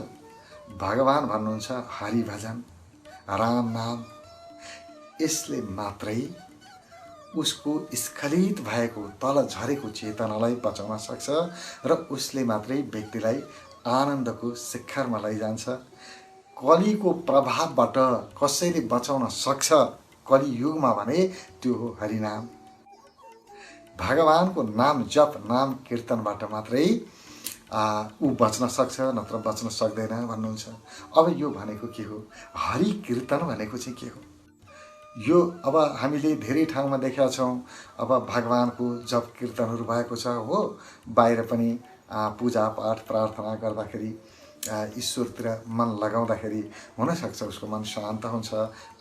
भगवान भन्नुहुन्छ, हरि भजन, राम नाम। यसले मात्रै उसको स्खलित भएको, तल झरेको चेतनालाई बचाउन सक्छ र उसले मात्रै व्यक्तिलाई आनन्दको शिखरमा लैजान्छ। कलीको प्रभावबाट कसैले बचाउन सक्छ कलियुगमा भने त्यो हो हरिनाम। भगवानको नाम जप, नाम कीर्तनबाट मात्रै ऊ बच्न सक्छ, नत्र बच्न सक्दैन भन्नुहुन्छ। अब यो भनेको के हो? हरि कीर्तन भनेको चाहिँ के हो? यो अब हामीले धेरै ठाउँमा देखेका छौँ। अब भगवानको जप कीर्तनहरू भएको छ हो। बाहिर पनि पूजापाठ प्रार्थना गर्दाखेरि, ईश्वरतिर मन लगाउँदाखेरि हुनसक्छ उसको मन शान्त हुन्छ,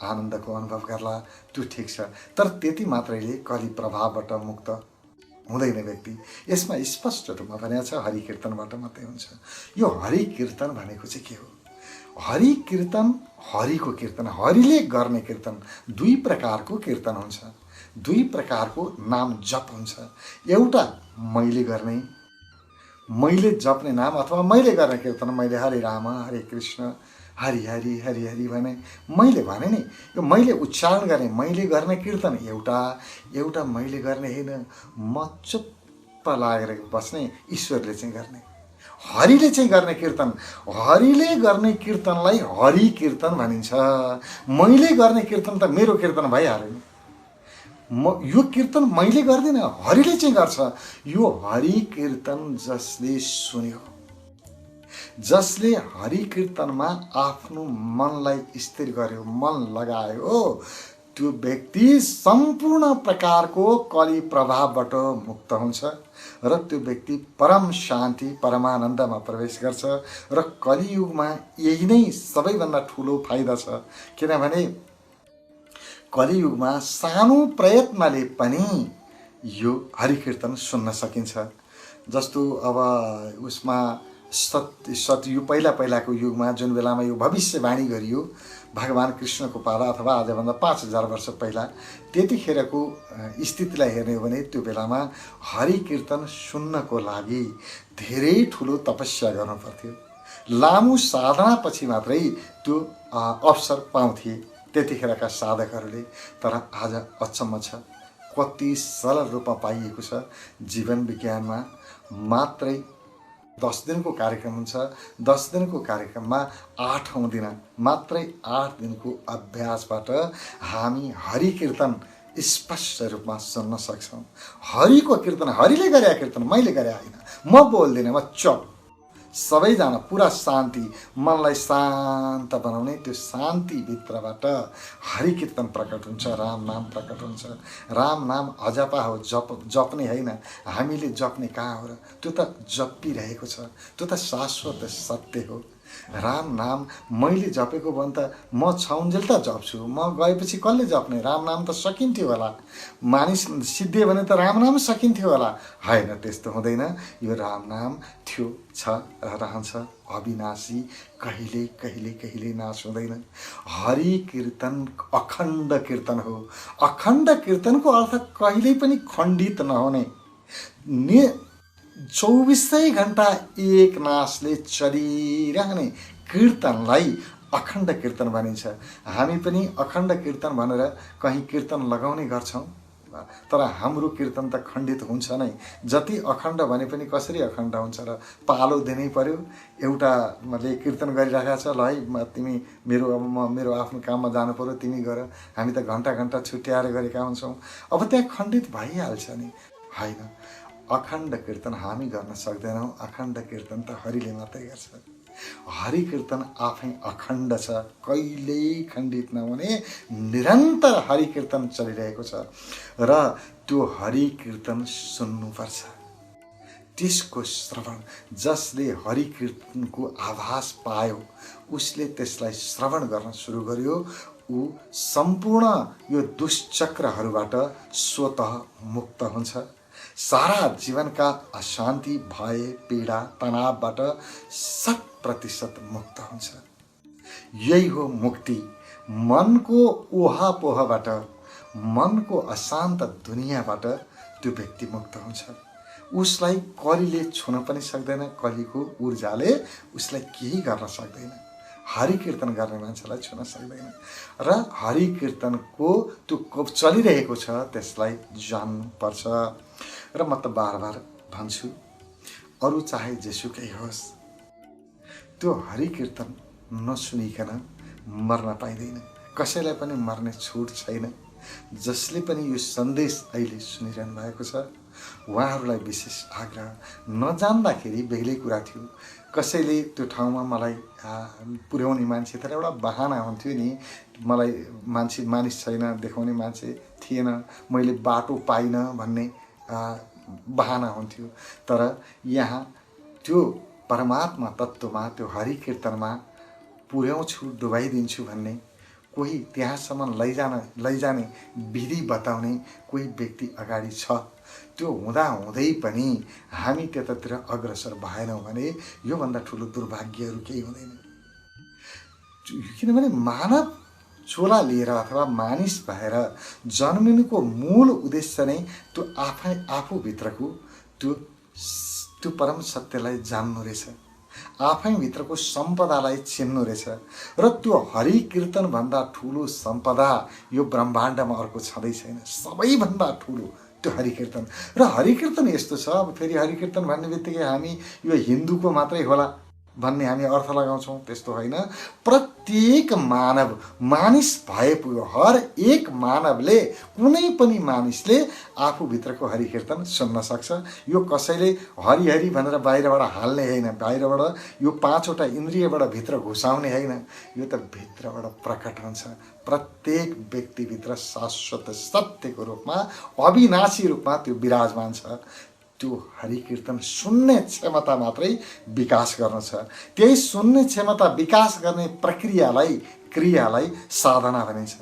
आनन्दको अनुभव गर्ला, त्यो ठिक छ। तर त्यति मात्रैले कली प्रभावबाट मुक्त हुँदैन व्यक्ति। यसमा स्पष्ट रूपमा भनेको छ हरि कीर्तनबाट मात्रै हुन्छ। यो हरि कीर्तन भनेको चाहिँ के हो? हरि कीर्तन, हरिको कीर्तन, हरिले गर्ने कीर्तन। 2 प्रकारको कीर्तन हुन्छ, 2 प्रकारको नाम जप हुन्छ। एउटा मैले गर्ने, मैले जप्ने नाम अथवा मैले गर्ने कीर्तन। मैले हरे राम हरे कृष्ण हरि हरि हरि हरि भने मैले भने नि, यो मैले उच्चारण गर्ने, मैले गर्ने कीर्तन एउटा मैले गर्ने होइन, म चुप्प लागेर बस्ने, ईश्वरले चाहिँ गर्ने, हरिले चाहिँ गर्ने कीर्तन। हरिले गर्ने कीर्तनलाई हरि कीर्तन भनिन्छ। मैले गर्ने कीर्तन त मेरो कीर्तन भइहाल्यो। यो कीर्तन मैले गर्दिनँ, हरिले चाहिँ गर्छ। यो हरि कीर्तन जसले सुन्यो, जसले हरि कीर्तनमा आफ्नो मनलाई स्थिर गर्यो, मन लगायो, त्यो व्यक्ति सम्पूर्ण प्रकारको कली प्रभावबाट मुक्त हुन्छ र त्यो व्यक्ति परम शान्ति परमानन्दमा प्रवेश गर्छ। र कलियुगमा यही नै सबैभन्दा ठुलो फाइदा छ, किनभने कलियुगमा सानो प्रयत्नले पनि यो हरि कीर्तन सुन्न सकिन्छ। जस्तो अब उसमा यो पहिलाको युगमा जुन बेलामा यो भविष्यवाणी गरियो भगवान कृष्णको पाला अथवा आजभन्दा 5000 वर्ष पहिला, त्यतिखेरको स्थितिलाई हेर्ने हो भने त्यो बेलामा हरि कीर्तन सुन्नको लागि धेरै ठुलो तपस्या गर्नु पर्थ्यो। लामो साधनापछि मात्रै त्यो अवसर पाउँथे त्यतिखेरका साधकहरूले। तर आज अचम्म छ, कति सरल रूपमा पाइएको छ। जीवन विज्ञानमा मात्रै 10 दिनको कार्यक्रम हुन्छ। 10 दिनको कार्यक्रममा 8औं दिन मात्रै 8 दिनको अभ्यासबाट हामी हरि कीर्तन स्पष्ट रूपमा सुन्न सक्छौँ। हरिको कीर्तन, हरिले गरे कीर्तन मैले गरे होइन, म बोल्दिनँ, म चुप। सबैजना पुरा शान्ति, मनलाई शान्त बनाउने त्यो शान्तिभित्रबाट हरि कीर्तन प्रकट हुन्छ, राम नाम प्रकट हुन्छ। राम नाम अजपा हो, जप्ने होइन। हामीले जप्ने कहाँ हो र? त्यो त जपिरहेको छ, त्यो त शाश्वत सत्य हो। राम नाम मैले जपेको भने त म छाउन्जेल त जप्छु, म गएपछि कसले जप्ने? राम नाम त सकिन्थ्यो होला, मानिस सिद्धियो भने त राम नाम सकिन्थ्यो होला। होइन, त्यस्तो हुँदैन। यो राम नाम थियो, छ र रहन्छ, अविनाशी, कहिले कहिले कहिले नाश हुँदैन। हरि कीर्तन अखण्ड कीर्तन हो। अखण्ड कीर्तनको अर्थ कहिल्यै पनि खण्डित नहुने, 24 घण्टा एक नासले चलिरहने कीर्तनलाई अखण्ड कीर्तन भनिन्छ। हामी पनि अखण्ड कीर्तन भनेर कहीँ कीर्तन लगाउने गर्छौँ, तर हाम्रो कीर्तन त खण्डित हुन्छ नै। जति अखण्ड भने पनि कसरी अखण्ड हुन्छ र? पालो दिनै पर्यो। एउटाले कीर्तन गरिरहेको छ, ल है तिमी मेरो आफ्नो काममा जानु पर्यो, तिमी गर। हामी त घन्टा घन्टा छुट्याएर गरेका हुन्छौँ, अब त्यहाँ खण्डित भइहाल्छ नि। होइन, अखण्ड कीर्तन हामी गर्न सक्दैनौँ। अखण्ड कीर्तन त हरिले मात्रै गर्छ। हरि कीर्तन आफै अखण्ड छ, कहिल्यै खण्डित नहुने, निरन्तर हरि कीर्तन चलिरहेको छ। र त्यो हरि कीर्तन सुन्नुपर्छ, त्यसको श्रवण। जसले हरि कीर्तनको आभास पायो उसले त्यसलाई श्रवण गर्न सुरु गर्यो, ऊ सम्पूर्ण यो दुष्चक्रहरूबाट स्वतः मुक्त हुन्छ। सारा जीवनका अशान्ति, भय, पीडा, तनावबाट 100% मुक्त हुन्छ। यही हो मुक्ति। मनको ओहापोहबाट, मनको अशान्त दुनियाँबाट त्यो व्यक्ति मुक्त हुन्छ। उसलाई कलीले छुन पनि सक्दैन, कलीको ऊर्जाले उसलाई केही गर्न सक्दैन। हरि कीर्तन गर्ने मान्छेलाई छुन सक्दैन। र हरि कीर्तनको त्यो चलिरहेको छ त्यसलाई जान्नुपर्छ। र म त बार भन्छु, अरू चाहे जेसुकै होस्, त्यो हरि कीर्तन नसुनिकन मर्न पाइँदैन। कसैलाई पनि मर्ने छुट छैन। जसले पनि यो सन्देश अहिले सुनिरहनु भएको छ उहाँहरूलाई विशेष आग्रह, नजान्दाखेरि बेग्लै कुरा थियो। कसैले त्यो ठाउँमा मलाई पुर्याउने मान्छे तर एउटा बहाना हुन्थ्यो नि, मलाई मानिस छैन, देखाउने मान्छे थिएन, मैले बाटो पाइनँ भन्ने बहाना हुन्थ्यो। तर यहाँ त्यो परमात्मा तत्त्वमा, त्यो हरि कीर्तनमा पुर्याउँछु, डुबाइदिन्छु भन्ने, कोही त्यहाँसम्म लैजाने विधि बताउने कोही व्यक्ति अगाडि छ। त्यो हुँदै पनि हामी त्यतातिर अग्रसर भएनौँ भने योभन्दा ठुलो दुर्भाग्यहरू केही हुँदैन। किनभने मानव चोला लिएर अथवा मानिस भएर जन्मिनुको मूल उद्देश्य नै त्यो आफूभित्रको त्यो परम सत्यलाई जान्नु रहेछ, आफैभित्रको सम्पदालाई चिन्नु रहेछ। र त्यो हरि कीर्तन भन्दा ठुलो सम्पदा यो ब्रह्माण्डमा अर्को छँदै छैन। सबैभन्दा ठुलो त्यो हरि कीर्तन। र हरि कीर्तन यस्तो छ, अब फेरि हरि कीर्तन भन्ने बित्तिकै हामी यो हिन्दूको मात्रै होला भन्ने हामी अर्थ लगाउँछौँ, त्यस्तो होइन। प्रत्येक मानव मानिस भए पुग्यो, हर एक मानवले, कुनै पनि मानिसले आफूभित्रको हरि कीर्तन सुन्न सक्छ। यो कसैले हरिहरि भनेर बाहिरबाट हाल्ने होइन, बाहिरबाट यो 5वटा इन्द्रियबाट भित्र घुसाउने होइन, यो त भित्रबाट प्रकट हुन्छ। प्रत्येक व्यक्तिभित्र शाश्वत सत्यको रूपमा, अविनाशी रूपमा त्यो विराजमान छ। त्यो हरि कीर्तन सुन्ने क्षमता मात्रै विकास गर्न छ। त्यही सुन्ने क्षमता विकास गर्ने प्रक्रियालाई, क्रियालाई साधना भनिन्छ।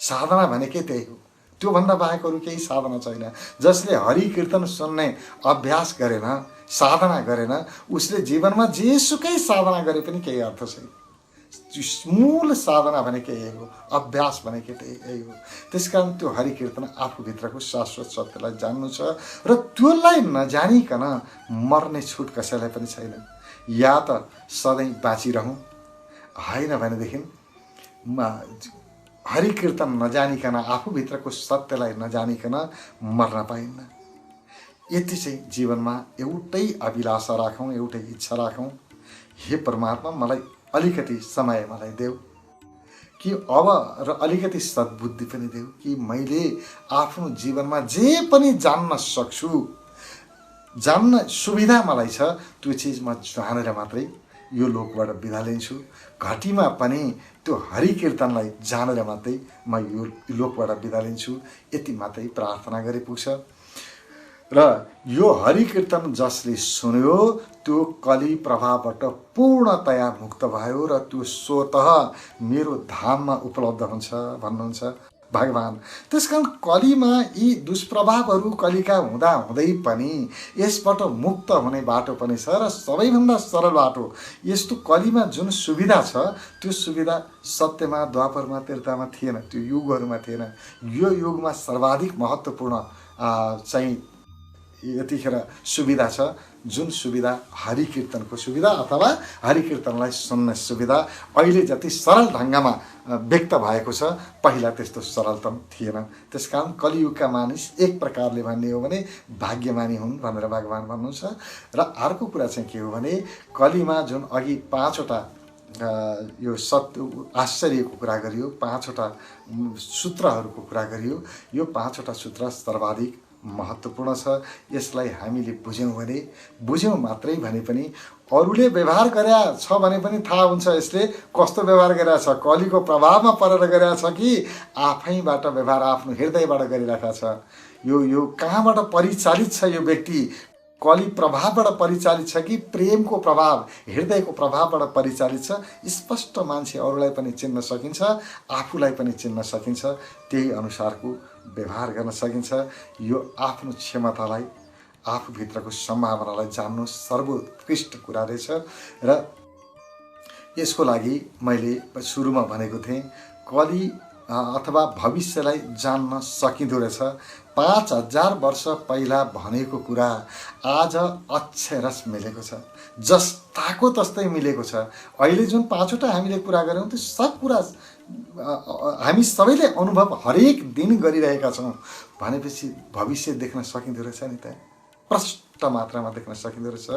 साधना भनेकै त्यही हो, त्योभन्दा बाहेक अरू केही साधना छैन। जसले हरि कीर्तन सुन्ने अभ्यास गरेन, साधना गरेन, उसले जीवनमा जेसुकै साधना गरे पनि केही अर्थ छैन। मूल साधना भनेकै यही हो, अभ्यास भनेकै यही हो। त्यसकारण त्यो हरि कीर्तन आफूभित्रको शाश्वत सत्यलाई जान्नु छ र त्यसलाई नजानिकन मर्ने छुट कसैलाई पनि छैन। या त सधैँ बाँचिरहँ, होइन भनेदेखि हरि कीर्तन नजानिकन, आफूभित्रको सत्यलाई नजानिकन मर्न पाइन्न। यति चाहिँ जीवनमा एउटै अभिलाषा राखौँ, एउटै इच्छा राखौँ, हे परमात्मा मलाई अलिकति समय मलाई देऊ, कि अब र अलिकति सद्बुद्धि पनि देऊ, कि मैले आफ्नो जीवनमा जे पनि जान्न सक्छु, जान्न सुविधा मलाई छ, त्यो चिज म जानेर मात्रै यो लोकबाट बिदा लिन्छु। घटीमा पनि त्यो हरि कीर्तनलाई जानेर मात्रै म यो लोकबाट बिदा लिन्छु। यति मात्रै प्रार्थना गरे पुग्छ। र यो हरि कीर्तन जसले सुन्यो त्यो कली प्रभावबाट पूर्णतया मुक्त भयो र त्यो स्वतः मेरो धाममा उपलब्ध हुन्छ भन्नुहुन्छ भगवान। त्यसकारण कलीमा यी दुष्प्रभावहरू कलीका हुँदा हुँदै पनि यसबाट मुक्त हुने बाटो पनि छ र सबैभन्दा सरल बाटो। यस्तो कलीमा जुन सुविधा छ त्यो सुविधा सत्यमा, द्वापरमा, त्रेतामा थिएन, त्यो युगहरूमा थिएन। यो युगमा सर्वाधिक महत्त्वपूर्ण चाहिँ यतिखेर सुविधा छ, जुन सुविधा हरि कीर्तनको सुविधा अथवा हरि कीर्तनलाई सुन्ने सुविधा अहिले जति सरल ढङ्गमा व्यक्त भएको छ, पहिला त्यस्तो सरलतम थिएन। त्यसकारण कलियुगका मानिस एक प्रकारले भन्ने हो भने भाग्यमानी हुन् भनेर भगवान भन्नुहुन्छ। र अर्को कुरा चाहिँ के हो भने कलीमा जुन अघि 5वटा यो आश्चर्यको कुरा गरियो, 5वटा सूत्रहरूको कुरा गरियो, यो 5वटा सूत्र सर्वाधिक महत्त्वपूर्ण छ। यसलाई हामीले बुझ्यौँ मात्रै भने पनि अरूले व्यवहार गरेका छ भने पनि थाहा हुन्छ यसले कस्तो व्यवहार गरेका छ, कलीको प्रभावमा परेर गरेका छ कि आफैबाट व्यवहार आफ्नो हृदयबाट गरिरहेका छ। यो कहाँबाट परिचालित छ, यो व्यक्ति कली प्रभावबाट परिचालित छ कि प्रेमको प्रभाव, हृदयको प्रभावबाट परिचालित छ, स्पष्ट मान्छे अरूलाई पनि चिन्न सकिन्छ, आफूलाई पनि चिन्न सकिन्छ। त्यही अनुसारको व्यवहार गर्न सकिन्छ। यो आफ्नो क्षमतालाई, आफूभित्रको सम्भावनालाई जान्नु सर्वोत्कृष्ट कुरा रहेछ। र यसको लागि मैले सुरुमा भनेको थिएँ, कली अथवा भविष्यलाई जान्न सकिँदो रहेछ। 5000 वर्ष पहिला भनेको कुरा आज अक्षरश मिलेको छ, जस्ताको तस्तै मिलेको छ। अहिले जुन 5वटा हामीले कुरा गऱ्यौँ त्यो सब कुरा हामी सबैले अनुभव हरेक दिन गरिरहेका छौँ भनेपछि भविष्य देख्न सकिँदो रहेछ नि त, प्रष्ट मात्रामा देख्न सकिँदो रहेछ।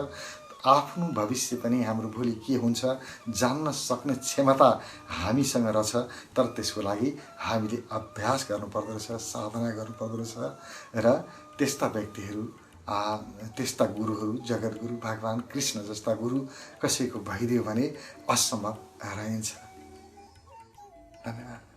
आफ्नो भविष्य पनि हाम्रो भोलि के हुन्छ जान्न सक्ने क्षमता हामीसँग रहेछ। तर त्यसको लागि हामीले अभ्यास गर्नुपर्दो रहेछ, साधना गर्नुपर्दो रहेछ। र त्यस्ता व्यक्तिहरू, त्यस्ता गुरुहरू, जगद्गुरु भगवान कृष्ण जस्ता गुरु कसैको भइदियो भने असम्भव रहन्छ। धन्यवाद।